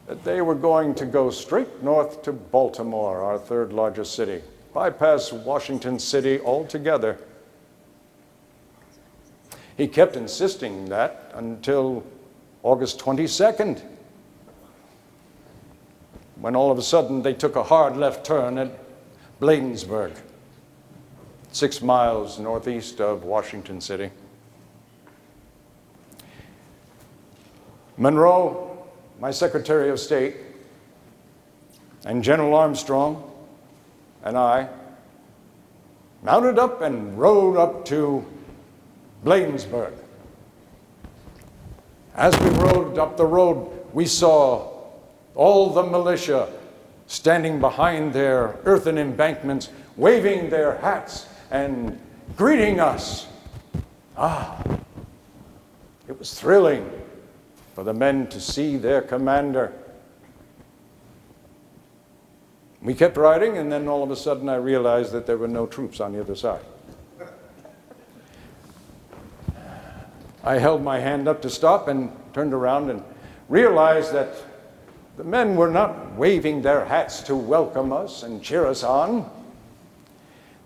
that they were going to go straight north to Baltimore, our third largest city, bypass Washington City altogether. He kept insisting that until August 22nd, when all of a sudden they took a hard left turn at Bladensburg, 6 miles northeast of Washington City. Monroe, my Secretary of State, and General Armstrong and I mounted up and rode up to Bladensburg. As we rode up the road, we saw all the militia standing behind their earthen embankments, waving their hats and greeting us. It was thrilling for the men to see their commander. We kept riding, and then all of a sudden I realized that there were no troops on the other side. I held my hand up to stop and turned around and realized that the men were not waving their hats to welcome us and cheer us on.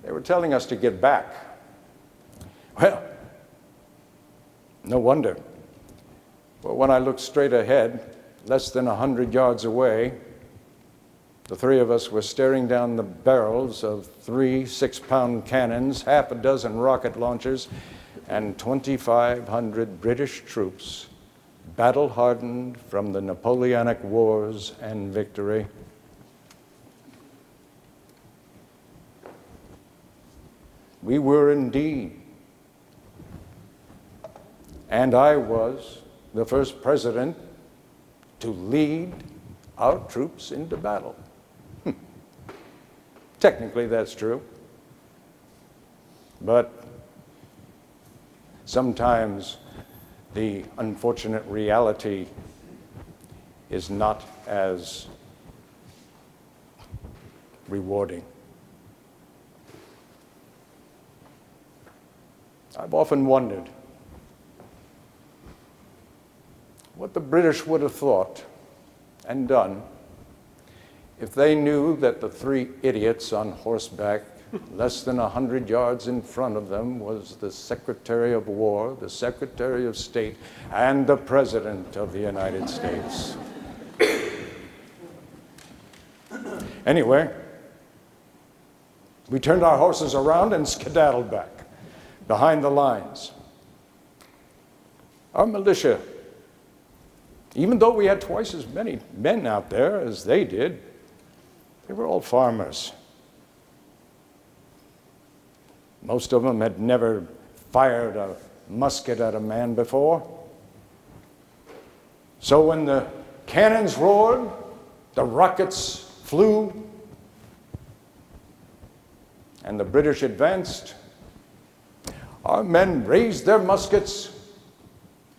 They were telling us to get back. Well, no wonder. But when I looked straight ahead, less than 100 yards away, the three of us were staring down the barrels of 3 6-pound cannons, half a dozen rocket launchers, and 2,500 British troops, battle-hardened from the Napoleonic Wars and victory. We were indeed, and I was, the first president to lead our troops into battle. Technically, that's true. But sometimes the unfortunate reality is not as rewarding. I've often wondered what the British would have thought and done if they knew that the 3 idiots on horseback less than 100 yards in front of them was the Secretary of War, the Secretary of State, and the President of the United States. Anyway, we turned our horses around and skedaddled back behind the lines. Our militia, even though we had twice as many men out there as they did, they were all farmers. Most of them had never fired a musket at a man before. So when the cannons roared, the rockets flew, and the British advanced, our men raised their muskets,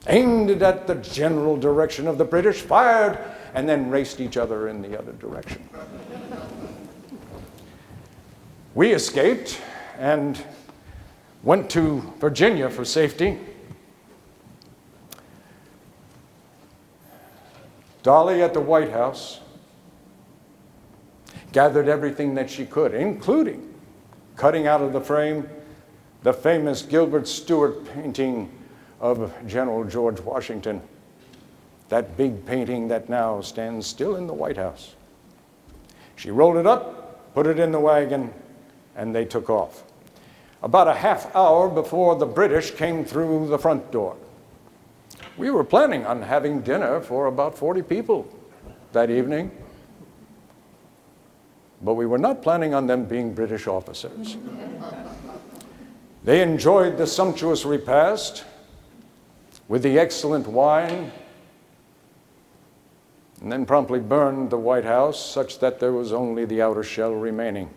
aimed it at the general direction of the British, fired, and then raced each other in the other direction. We escaped and went to Virginia for safety. Dolley at the White House gathered everything that she could, including cutting out of the frame the famous Gilbert Stuart painting of General George Washington, that big painting that now stands still in the White House. She rolled it up, put it in the wagon, and they took off. About a half hour before the British came through the front door. We were planning on having dinner for about 40 people that evening, but we were not planning on them being British officers. They enjoyed the sumptuous repast with the excellent wine, and then promptly burned the White House such that there was only the outer shell remaining.